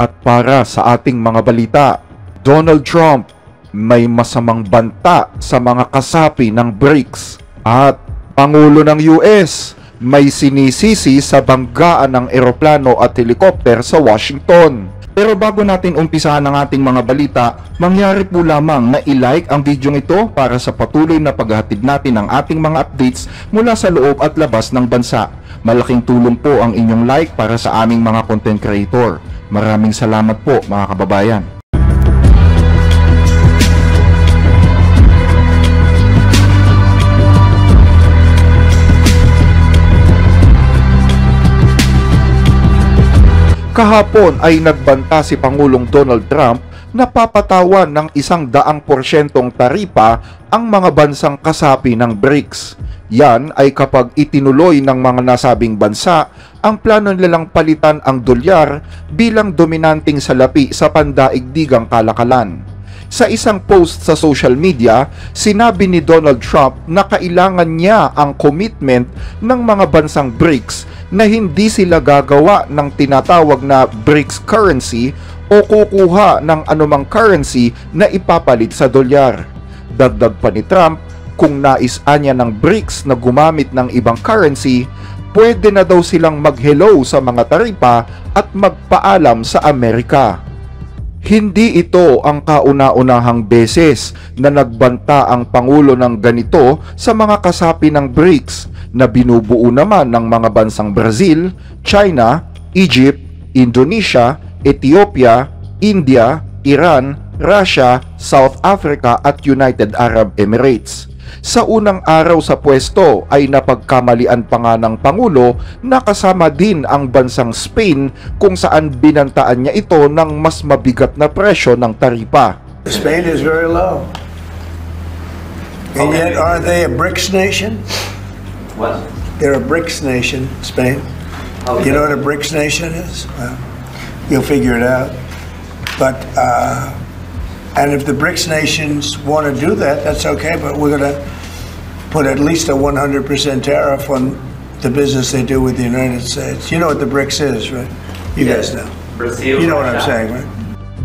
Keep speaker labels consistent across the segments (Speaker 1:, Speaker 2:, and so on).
Speaker 1: At para sa ating mga balita, Donald Trump may masamang banta sa mga kasapi ng BRICS at Pangulo ng US may sinisisi sa banggaan ng eroplano at helikopter sa Washington. Pero bago natin umpisahan ang ating mga balita, mangyari po lamang na i-like ang video ito para sa patuloy na paghahatid natin ng ating mga updates mula sa loob at labas ng bansa. Malaking tulong po ang inyong like para sa aming mga content creator. Maraming salamat po mga kababayan. Kahapon ay nagbanta si Pangulong Donald Trump na papatawan ng 100% taripa ang mga bansang kasapi ng BRICS. Yan ay kapag itinuloy ng mga nasabing bansa ang plano nilang palitan ang dolyar bilang dominanting salapi sa pandaigdigang kalakalan. Sa isang post sa social media, sinabi ni Donald Trump na kailangan niya ang commitment ng mga bansang BRICS na hindi sila gagawa ng tinatawag na BRICS currency o kukuha ng anumang currency na ipapalit sa dolyar. Dagdag pa ni Trump, kung nais niya ng BRICS na gumamit ng ibang currency, pwede na daw silang mag-hello sa mga taripa at magpaalam sa Amerika. Hindi ito ang kauna-unahang beses na nagbanta ang Pangulo ng ganito sa mga kasapi ng BRICS na binubuo naman ng mga bansang Brazil, China, Egypt, Indonesia, Ethiopia, India, Iran, Russia, South Africa at United Arab Emirates. Sa unang araw sa pwesto ay napagkamalian pa nga ng Pangulo na kasama din ang bansang Spain kung saan binantaan niya ito ng mas mabigat na presyo ng taripa.
Speaker 2: Spain is very low. And yet are they a BRICS nation?
Speaker 3: What?
Speaker 2: They're a BRICS nation, Spain. You know what a BRICS nation is? Well, you'll figure it out. But and if the BRICS nations want to do that, that's okay, but we're going to put at least a 100% tariff on the business they do with the United States. You know what the BRICS is, right? You guys know.
Speaker 3: Brazil,
Speaker 2: You know what I'm
Speaker 3: Russia.
Speaker 2: saying, right?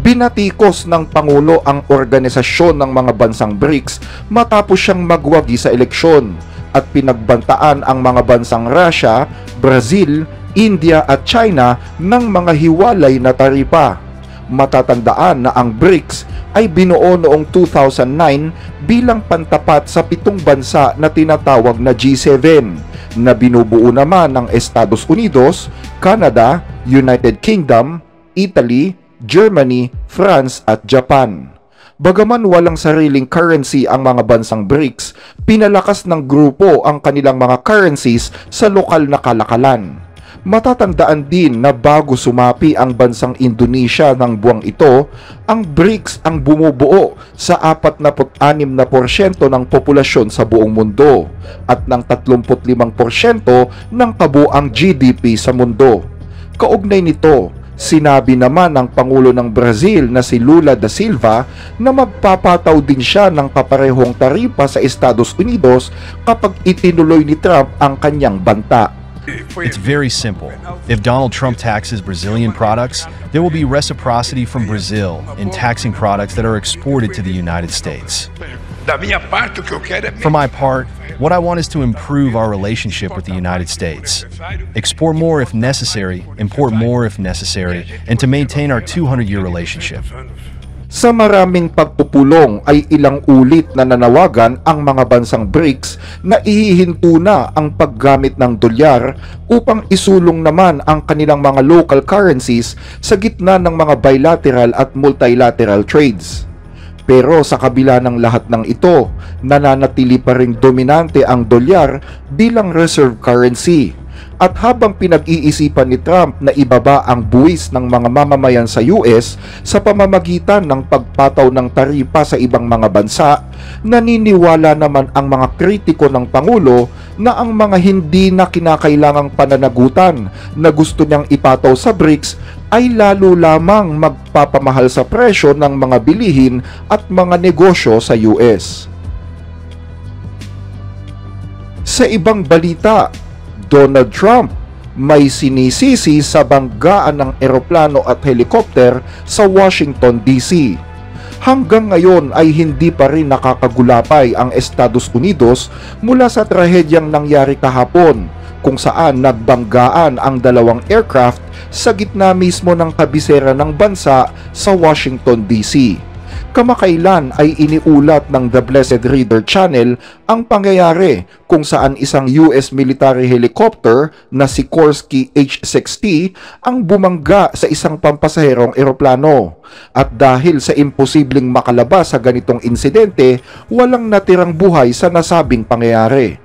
Speaker 1: Binatikos ng Pangulo ang organisasyon ng mga bansang BRICS matapos siyang magwagi sa eleksyon at pinagbantaan ang mga bansang Russia, Brazil, India at China ng mga hiwalay na taripa. Matatandaan na ang BRICS ay binuo noong 2009 bilang pantapat sa 7 bansa na tinatawag na G7 na binubuo naman ng Estados Unidos, Canada, United Kingdom, Italy, Germany, France at Japan. Bagaman walang sariling currency ang mga bansang BRICS, pinalakas ng grupo ang kanilang mga currencies sa lokal na kalakalan. Matatandaan din na bago sumapi ang bansang Indonesia ng buwang ito, ang BRICS ang bumubuo sa 46% ng populasyon sa buong mundo at ng 35% ng kabuang GDP sa mundo. Kaugnay nito, sinabi naman ng Pangulo ng Brazil na si Lula da Silva na magpapataw din siya ng kaparehong taripa sa Estados Unidos kapag itinuloy ni Trump ang kanyang banta.
Speaker 4: It's very simple. If Donald Trump taxes Brazilian products, there will be reciprocity from Brazil in taxing products that are exported to the United States. For my part, what I want is to improve our relationship with the United States. Export more if necessary, import more if necessary, and to maintain our 200-year relationship.
Speaker 1: Sa maraming pagpupulong ay ilang ulit na nanawagan ang mga bansang BRICS na ihihinto na ang paggamit ng dolyar upang isulong naman ang kanilang mga local currencies sa gitna ng mga bilateral at multilateral trades. Pero sa kabila ng lahat ng ito, nananatili pa ring dominante ang dolyar bilang reserve currency. At habang pinag-iisipan ni Trump na ibaba ang buwis ng mga mamamayan sa US sa pamamagitan ng pagpataw ng taripa sa ibang mga bansa, naniniwala naman ang mga kritiko ng Pangulo na ang mga hindi na kinakailangang pananagutan na gusto niyang ipataw sa BRICS ay lalo lamang magpapamahal sa presyo ng mga bilihin at mga negosyo sa US. Sa ibang balita, Donald Trump may sinisisi sa banggaan ng eroplano at helikopter sa Washington, D.C. Hanggang ngayon ay hindi pa rin nakakagulapay ang Estados Unidos mula sa trahedyang nangyari kahapon kung saan nagbanggaan ang dalawang aircraft sa gitna mismo ng kabisera ng bansa sa Washington, D.C. Kamakailan ay iniulat ng The Blessed Reader Channel ang pangyayari kung saan isang US military helicopter na si Sikorsky H-60 ang bumangga sa isang pampasaherong eroplano. At dahil sa imposibleng makalabas sa ganitong insidente, walang natirang buhay sa nasabing pangyayari.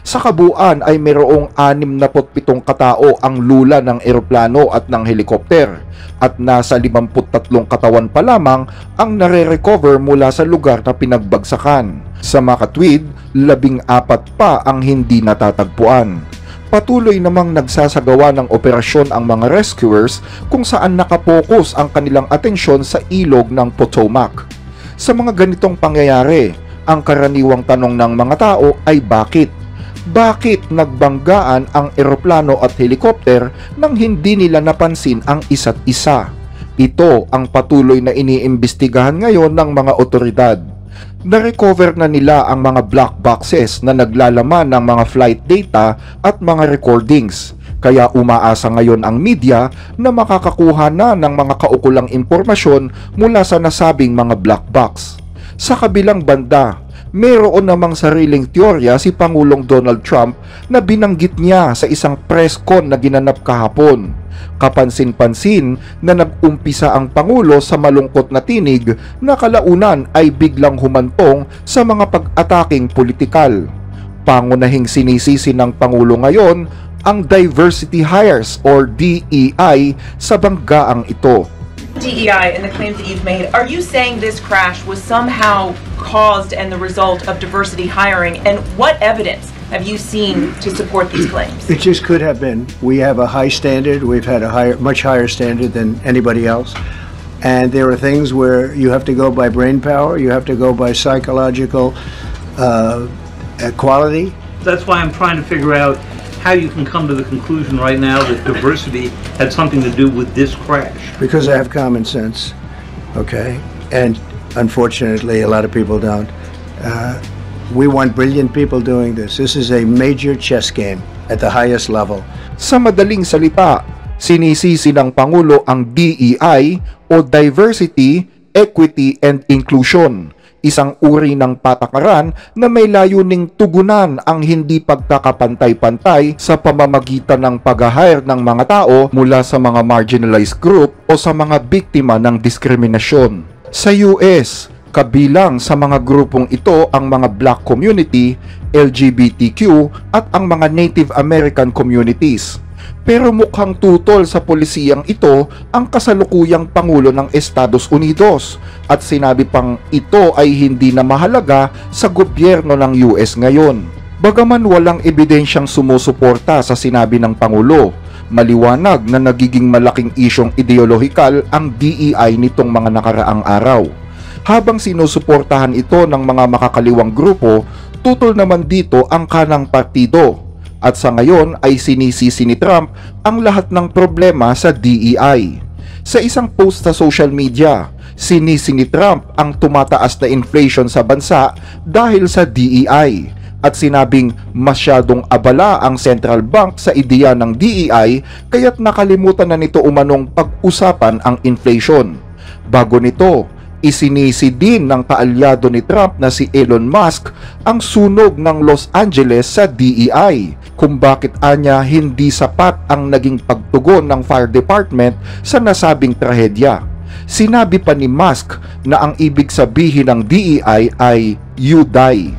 Speaker 1: Sa kabuuan ay mayroong 67 katao ang lula ng eroplano at ng helikopter at nasa 53 katawan pa lamang ang nare-recover mula sa lugar na pinagbagsakan. Sa makatwid, 14 pa ang hindi natatagpuan. Patuloy namang nagsasagawa ng operasyon ang mga rescuers kung saan nakapokus ang kanilang atensyon sa ilog ng Potomac. Sa mga ganitong pangyayari, ang karaniwang tanong ng mga tao ay bakit? Bakit nagbanggaan ang eroplano at helikopter nang hindi nila napansin ang isa't isa? Ito ang patuloy na iniimbestigahan ngayon ng mga otoridad. Na-recover na nila ang mga black boxes na naglalaman ng mga flight data at mga recordings. Kaya umaasa ngayon ang media na makakakuha na ng mga kaukulang impormasyon mula sa nasabing mga black box. Sa kabilang banda, mayroon namang sariling teorya si Pangulong Donald Trump na binanggit niya sa isang press con na ginanap kahapon. Kapansin-pansin na nag-umpisa ang Pangulo sa malungkot na tinig na kalaunan ay biglang humantong sa mga pag-ataking politikal. Pangunahing sinisisi ng Pangulo ngayon ang diversity hires or DEI sa banggaang ito.
Speaker 3: DEI and the claims that you've made, are you saying this crash was somehow caused and the result of diversity hiring? And what evidence have you seen to support these claims?
Speaker 2: It just could have been. We have a high standard. We've had a much higher standard than anybody else. And there are things where you have to go by brain power. You have to go by psychological quality.
Speaker 5: That's why I'm trying to figure out how you can come to the conclusion right now that diversity had something to do with this crash.
Speaker 2: Because I have common sense, okay? And unfortunately, a lot of people don't. We want brilliant people doing this. This is a major chess game at the highest level.
Speaker 1: Sa madaling salita, sinisisi ng Pangulo ang DEI o Diversity, Equity and Inclusion, isang uri ng patakaran na may layuning tugunan ang hindi pagkakapantay-pantay sa pamamagitan ng pag-hire ng mga tao mula sa mga marginalized group o sa mga biktima ng diskriminasyon. Sa US, kabilang sa mga grupong ito ang mga Black community, LGBTQ at ang mga Native American communities. Pero mukhang tutol sa polisiyang ito ang kasalukuyang Pangulo ng Estados Unidos at sinabi pang ito ay hindi na mahalaga sa gobyerno ng US ngayon. Bagaman walang ebidensyang sumusuporta sa sinabi ng Pangulo, maliwanag na nagiging malaking isyong ideolohikal ang DEI nitong mga nakaraang araw. Habang sinusuportahan ito ng mga makakaliwang grupo, tutol naman dito ang kanang partido. At sa ngayon ay sinisisi ni Trump ang lahat ng problema sa DEI. Sa isang post sa social media, sinisi ni Trump ang tumataas na inflation sa bansa dahil sa DEI at sinabing masyadong abala ang central bank sa ideya ng DEI kaya't nakalimutan na nito umanong pag-usapan ang inflation. Bago nito, isinisi din ng kaalyado ni Trump na si Elon Musk ang sunog ng Los Angeles sa DEI kung bakit anya hindi sapat ang naging pagtugon ng fire department sa nasabing trahedya. Sinabi pa ni Musk na ang ibig sabihin ng DEI ay you die.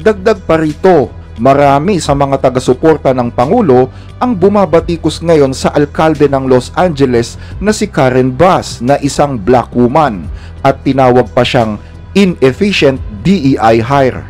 Speaker 1: Dagdag pa rito, marami sa mga taga-suporta ng Pangulo ang bumabatikos ngayon sa alkalde ng Los Angeles na si Karen Bass na isang black woman at tinawag pa siyang inefficient DEI hire.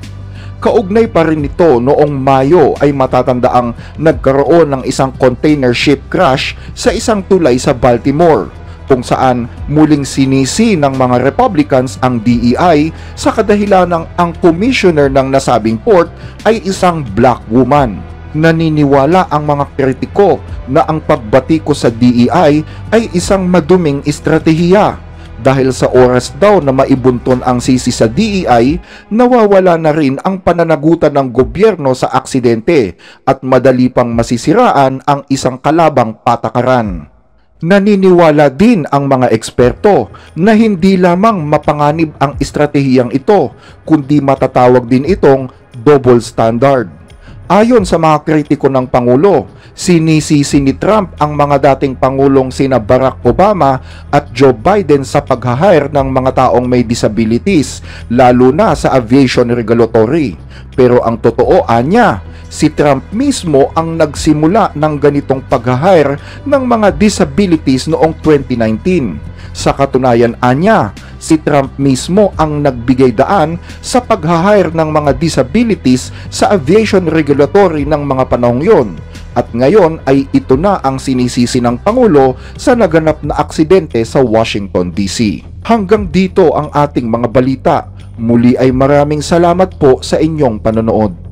Speaker 1: Kaugnay pa rin nito noong Mayo ay matatandaang nagkaroon ng isang container ship crash sa isang tulay sa Baltimore kung saan muling sinisi ng mga Republicans ang DEI sa kadahilanang ang commissioner ng nasabing port ay isang black woman. Naniniwala ang mga kritiko na ang pagbatiko sa DEI ay isang maduming estratehiya dahil sa oras daw na maibunton ang sisi sa DEI, nawawala na rin ang pananagutan ng gobyerno sa aksidente at madali pang masisiraan ang isang kalabang patakaran. Naniniwala din ang mga eksperto na hindi lamang mapanganib ang estratehiyang ito, kundi matatawag din itong double standard. Ayon sa mga kritiko ng Pangulo, sinisisi ni Trump ang mga dating Pangulong sina Barack Obama at Joe Biden sa pag-hire ng mga taong may disabilities, lalo na sa aviation regulatory. Pero ang totoo, anya, si Trump mismo ang nagsimula ng ganitong pag-hire ng mga disabilities noong 2019. Sa katunayan, anya, si Trump mismo ang nagbigay daan sa pag-hire ng mga disabilities sa aviation regulatory ng mga panahong yon. At ngayon ay ito na ang sinisisi ng Pangulo sa naganap na aksidente sa Washington, D.C. Hanggang dito ang ating mga balita. Muli ay maraming salamat po sa inyong panonood.